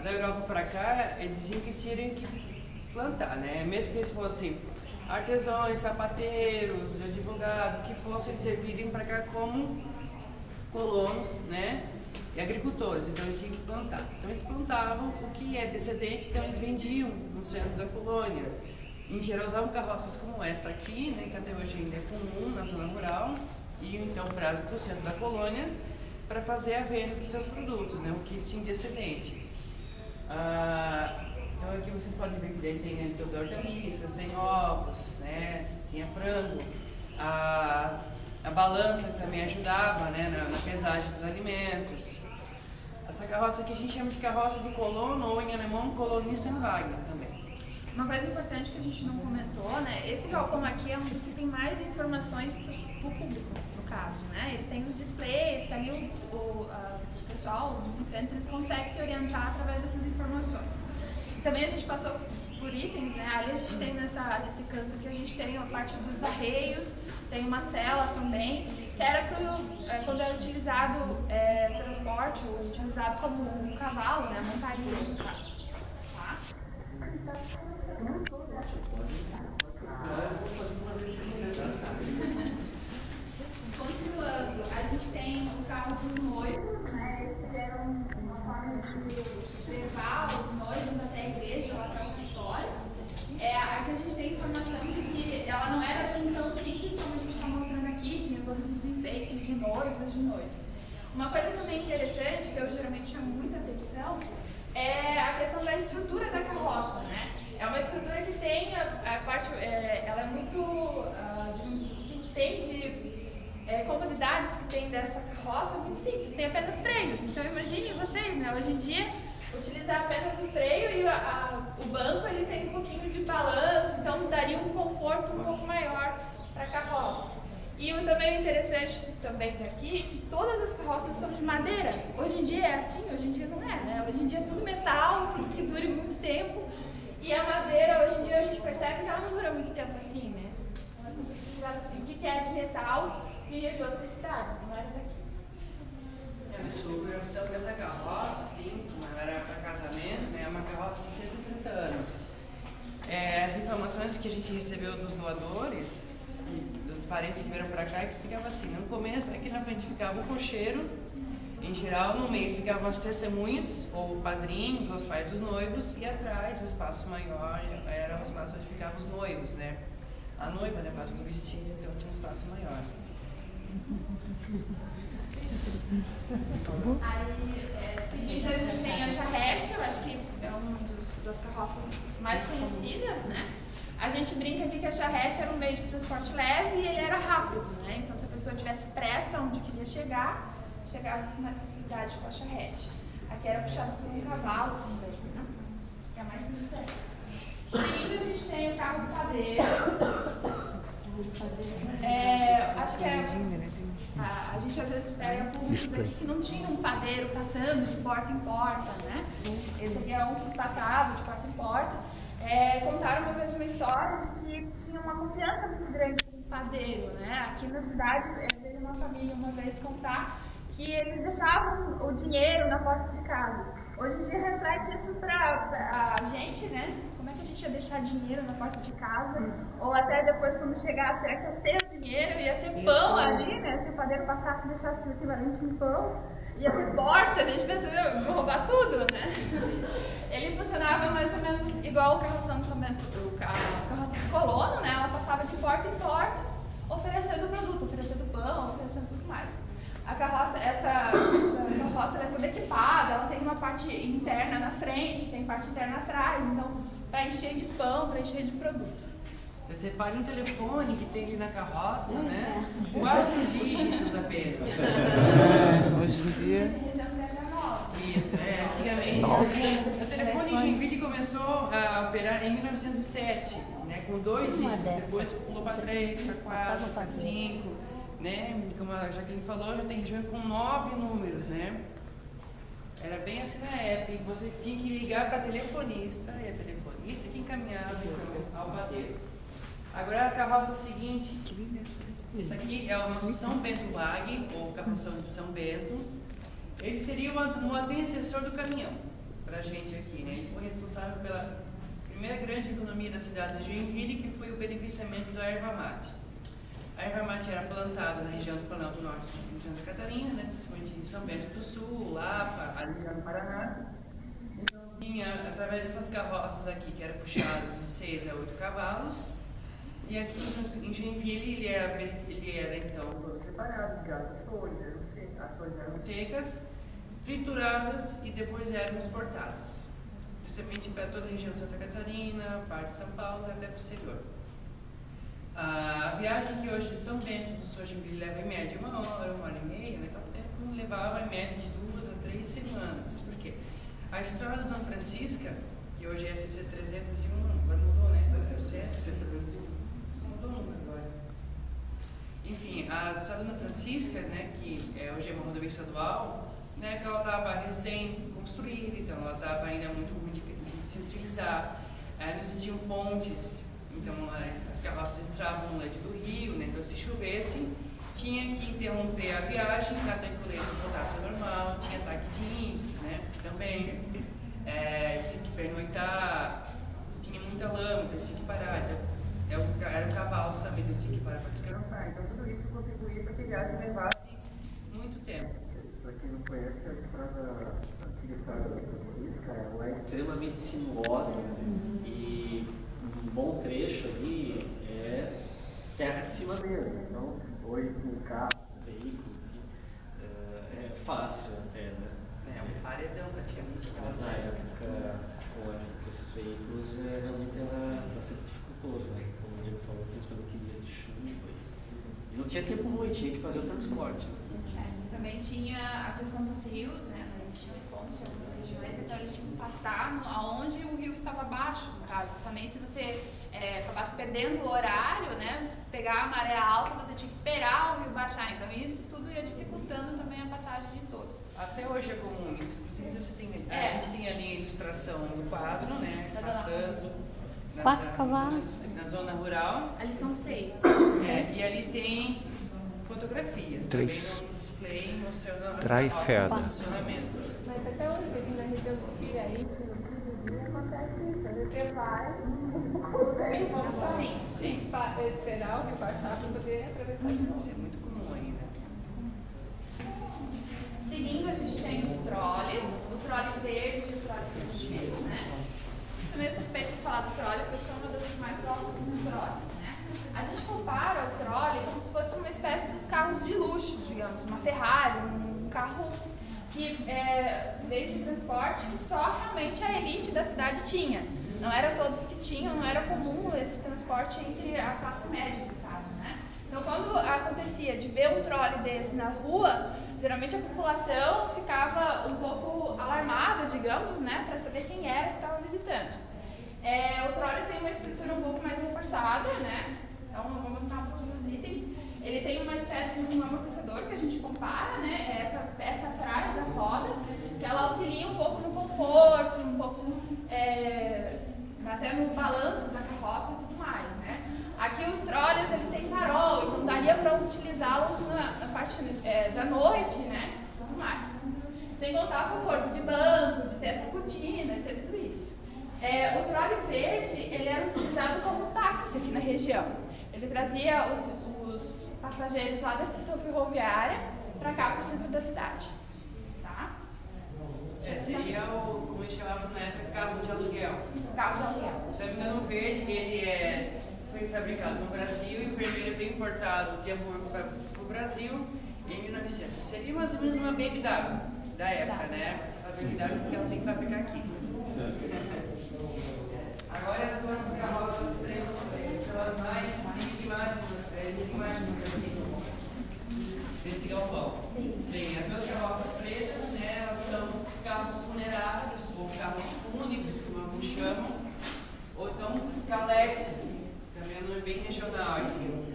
da Europa para cá, eles diziam que teriam que plantar, né? Mesmo que eles fossem artesãos, sapateiros, advogados, que fossem, eles servirem para cá como colonos, né? E agricultores, então eles tinham que plantar. Então eles plantavam o que é descendente, então eles vendiam nos centros da colônia. Em geral usavam carroças como essa aqui, né, que até hoje ainda é comum na zona rural, e então para o centro da colônia para fazer a venda dos seus produtos, né, o que tinha descendente. Então aqui vocês podem ver que tem toda hortaliças, tem ovos, né, tinha frango, a balança que também ajudava, né, na pesagem dos alimentos. Essa carroça aqui a gente chama de carroça do colono, ou em alemão, Kolonistenwagen também. Uma coisa importante que a gente não comentou, né? Esse galpão aqui é um dos que tem mais informações para o público, no caso, né? Ele tem os displays, que ali o pessoal, os visitantes, eles conseguem se orientar através dessas informações. Também a gente passou por itens, né? Ali a gente tem nesse canto aqui, a gente tem a parte dos arreios, tem uma cela também, que era quando era utilizado transporte, ou utilizado como um cavalo, né? Montaria, no caso. Tá? Continuando, a gente tem o carro dos noivos, né? Esse era uma forma de levar os noivos até a igreja ou até o escritório. Aqui a gente tem informação de que ela não era assim tão simples como a gente está mostrando aqui, tinha todos os enfeites de noivos, de noivos. Uma coisa também interessante, que eu geralmente chamo muita atenção, é a questão da estrutura da carroça, né? É uma estrutura que tem a parte, ela é muito, que tem de comodidades que tem dessa carroça muito simples, tem apenas freios. Então imaginem vocês, né? Hoje em dia, utilizar apenas o freio e o banco ele tem um pouquinho de balanço, então daria um conforto um pouco maior para a carroça. E também o interessante também daqui, que todas as carroças são de madeira. Hoje em dia é assim, hoje em dia não é, né? Hoje em dia é tudo metal, tudo que dure muito tempo. E a madeira, hoje em dia a gente percebe que ela não dura muito tempo assim, né? Ela é utilizada assim. O que é de metal vinha de outras cidades, não era daqui. Sobre a ação dessa carroça, assim, como ela era para casamento, né, é uma carroça de 130 anos. As informações que a gente recebeu dos doadores, dos parentes que vieram para cá, que ficava assim, no começo, aqui na frente ficava o cocheiro, em geral, no meio ficavam as testemunhas, ou padrinhos, ou os pais dos noivos, e atrás, o espaço maior, era o espaço onde ficavam os noivos, né? A noiva, né, parte do vestido, então tinha um espaço maior. Aí, seguindo, a gente tem a charrete, eu acho que é uma das carroças mais conhecidas, né? A gente brinca aqui que a charrete era um meio de transporte leve e ele era rápido, né? Então, se a pessoa tivesse pressa onde queria chegar, chegava com mais facilidade com a charrete. Aqui era puxado por um cavalo também, né? Que é mais simples. Seguindo, a gente tem o carro do padreiro. Acho que a gente às vezes pega públicos aqui que não tinha um padeiro passando de porta em porta, né? Esse aqui é um que passava de porta em porta. Contaram uma vez uma história de que tinha uma confiança muito grande com o padeiro, né? Aqui na cidade, veio uma família uma vez contar que eles deixavam o dinheiro na porta de casa. Hoje em dia reflete isso para a gente, né? Como é que a gente ia deixar dinheiro na porta de casa? Ou até depois, quando chegasse, será que ia ter dinheiro? Ia ter pão ali, né? Se o padeiro passasse e deixasse o equivalente em pão, ia ter porta. A gente pensa, eu vou roubar tudo, né? Ele funcionava mais ou menos igual o carroção de São Bento, a carroça do colono, né? Ela passava de porta em porta, oferecendo produto, oferecendo pão, oferecendo tudo mais. A carroça, essa carroça é toda equipada, ela tem uma parte interna na frente, tem parte interna atrás, então para encher de pão, para encher de produto. Você repara um telefone que tem ali na carroça, né? 4 dígitos apenas. Hoje em dia. Isso, antigamente. O telefone em Joinville começou a operar em 1907, né? Com 2 dígitos, depois pulou para 3, para 4, para 5. Né? Como a Jaqueline falou, já tem região com 9 números, né? Era bem assim na época, e você tinha que ligar para a telefonista, e a telefonista que encaminhava então, ao padeiro. Agora a carroça seguinte, esse aqui é o nosso São Bento Wagen, ou carroção de São Bento. Ele seria um antecessor do caminhão. para a gente aqui, né? Ele foi responsável pela primeira grande economia da cidade de Joinville, que foi o beneficiamento da erva mate. A erva mate era plantada na região do Planalto Norte de Santa Catarina, né? Principalmente em São Bento do Sul, Lapa, ali no Paraná. Então, tinha, através dessas carroças aqui, que eram puxadas de 6 a 8 cavalos, e aqui em Joinville ele era então todo separado, as folhas eram secas, trituradas e depois eram exportadas, principalmente para toda a região de Santa Catarina, parte de São Paulo e até posterior. A viagem que hoje de São Bento do Sul a Joinville leva em média 1 hora, 1 hora e meia, naquele tempo levava em média de 2 a 3 semanas. Por quê? A estrada do Dona Francisca, que hoje é SC 301, agora mudou, né? Mudou agora. Enfim, a estrada Dona Francisca, né, que hoje é uma rodovia estadual, né, que ela estava recém-construída, então ela estava ainda muito ruim de se utilizar. Não existiam pontes, então as carroças entravam no leito do rio, né, então se chovesse, tinha que interromper a viagem para que o leito voltasse ao normal, tinha ataque de índios, né, também, tinha que pernoitar, tinha muita lama, então tinha que parar, então, eram cavalos também, então tinha que parar para descansar, então tudo isso contribuía para que a viagem levasse muito tempo. Para quem não conhece, a antiga estrada da Francisca, ela é extremamente sinuosa, e um bom trecho ali é serra acima mesmo. Então, hoje com o carro, com o veículo, é fácil até, né? É um paredão praticamente. Mas na época, com esses veículos, realmente era bastante dificultoso, né? Como o Diego falou, principalmente em dias de chuva. E não tinha tempo ruim, tinha que fazer o transporte. Também tinha a questão dos rios, né? Eles tinham os pontos em algumas regiões, então eles tinham que passar aonde o rio estava baixo, no caso. Também, se você acabasse perdendo o horário, né? Se pegar a maré alta, você tinha que esperar o rio baixar. Então, isso tudo ia dificultando também a passagem de todos. Até hoje é comum isso. Inclusive, a gente tem ali a ilustração do quadro, né? Passando na zona rural. Ali são 6. E ali tem fotografias. 3. Também um display mostrando a funcionamento. Mas até hoje, aqui na região do Piraí, acontece isso. Você vai, não consegue passar. Sim. Esperar o rio baixar para poder atravessar de novo. Isso é muito comum ainda. Seguindo, a gente tem os trolleys, o trolley verde e o trolley verde, né? Sou meio suspeito de falar do trolley, porque eu sou uma das que mais gosto dos trolleys, né? A gente compara o trolley como se fosse uma espécie dos carros de luxo, digamos, uma Ferrari, um carro que veio de transporte que só realmente a elite da cidade tinha. Não eram todos que tinham, não era comum esse transporte entre a classe média, no caso, né? Então, quando acontecia de ver um trolley desse na rua, geralmente a população ficava um pouco alarmada, digamos, né, para saber quem era que estava visitando. O trolley tem uma estrutura um pouco mais reforçada, né? Então, eu vou mostrar um pouquinho os itens. Ele tem uma espécie de um amortecedor que a gente compara, né? Essa peça atrás da roda, que ela auxilia um pouco no conforto, um pouco até no balanço da carroça e tudo mais, né? Aqui os trolleys, eles têm farol, então daria para utilizá-los na parte da noite, né? Tudo mais. Sem contar o conforto de banco, de ter essa cortina, ter tudo isso. O trolley verde, ele era utilizado como táxi aqui na região. Ele trazia os passageiros lá da estação ferroviária para cá, para o centro da cidade. Tá? Seria como eles chamavam na época, carro de aluguel. Carro de aluguel. Se não me engano, o verde, ele foi fabricado no Brasil e o vermelho foi importado de Hamburgo para o Brasil em 1900. Seria mais ou menos uma BMW da época, né? A BMW porque ela tem que fabricar aqui. Agora as duas carroças pretas são as mais enigmáticas desse galpão. Bem, as duas carroças pretas, né, elas são carros funerários ou carros fúnebres, como alguns chamam, ou então caléxias, também é um nome bem regional aqui.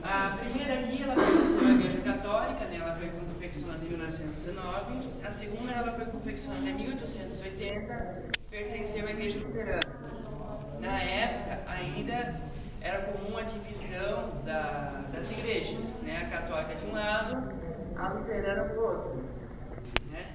A primeira aqui, ela pertenceu à Igreja Católica, né, ela foi confeccionada em 1919. A segunda, ela foi confeccionada em 1880, pertenceu à Igreja Luterana. Na época, ainda era comum a divisão das igrejas, né? A católica de um lado, a luterana do outro. Né?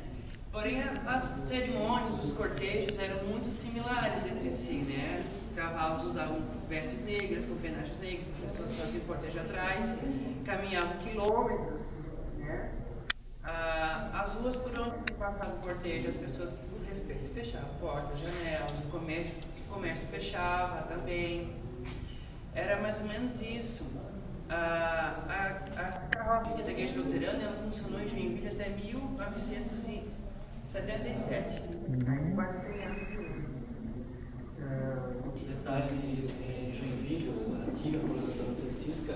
Porém, as cerimônias, os cortejos eram muito similares entre si, né? Cavalos usavam vestes negras, com penachos negros, as pessoas faziam cortejo atrás, caminhavam quilômetros, né? As ruas por onde se passava o cortejo, as pessoas, por respeito, fechavam portas, janelas, o comércio fechava também. Era mais ou menos isso. A carroça da Igreja Luterana, ela funcionou em Joinville até 1977. Quase 100 anos de uso. Detalhe, em Joinville, a antiga colônia da Dona Francisca,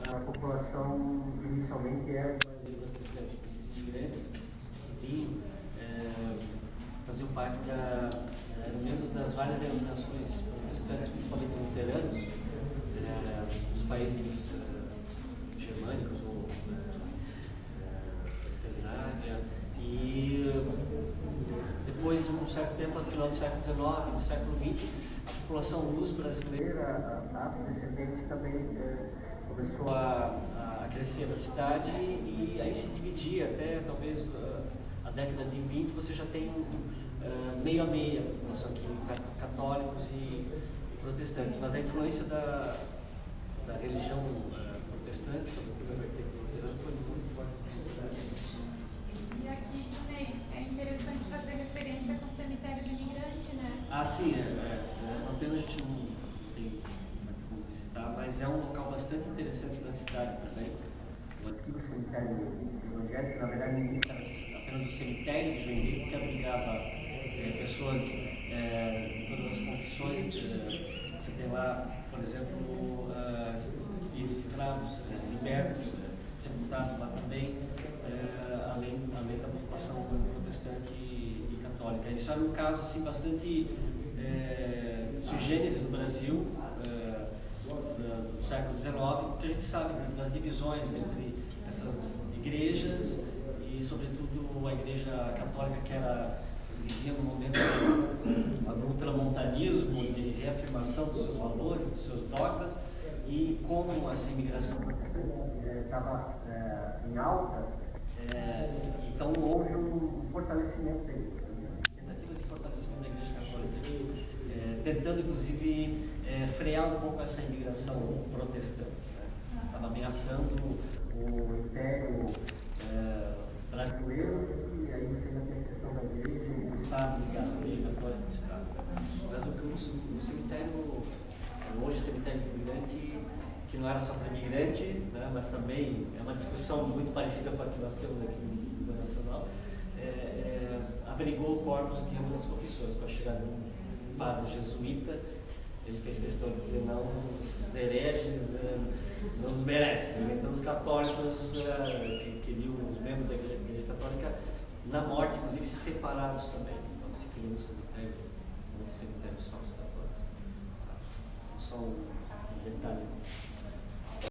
a população inicialmente era protestante. Esses imigrantes vinham, faziam parte membros das várias denominações protestantes, principalmente luteranos, dos países germânicos ou da Escandinávia. E depois de um certo tempo, no final do século XIX, do século XX, a população luso-brasileira, afrodescendente, também começou a crescer na cidade e aí se dividia até talvez a década de 20, você já tem meio a meio, população aqui, católicos e protestantes, mas a influência da religião protestante, sobretudo a vertente luterana, foi muito forte na cidade. E aqui também é interessante fazer referência com o cemitério do imigrante, né? Ah, sim, é uma pena a gente não tem como visitar, mas é um local bastante interessante da cidade também. O antigo cemitério evangélico, na verdade, no início era apenas o cemitério de Joinville, que abrigava pessoas de todas as confissões. Você tem lá, por exemplo, escravos libertos, sepultados lá também, além da população protestante e católica. Isso era um caso assim, bastante sui generis no Brasil, do século XIX, porque a gente sabe das divisões entre essas igrejas e, sobretudo, a igreja católica, que vivia num momento do ultramontanismo, de reafirmação dos seus valores, dos seus dogmas, e como essa imigração protestante estava em alta, então houve um fortalecimento da igreja, tentativas de fortalecimento da igreja católica, tentando inclusive frear um pouco essa imigração protestante. Estava ameaçando o império brasileiro, e aí você ainda tem a questão da igreja, do Estado, ligado à igreja católica do Estado. Mas o cemitério, hoje o cemitério imigrante, que não era só para imigrante, né, mas também é uma discussão muito parecida com a que nós temos aqui no Museu Nacional, abrigou corpos de ambas as confissões. Com a chegada de um padre jesuíta, ele fez questão de dizer: não, os hereges não os merecem. Então os católicos que queriam, os membros da igreja católica, na morte, inclusive separados também. Então se criou um cemitério só os católicos. Só um detalhe.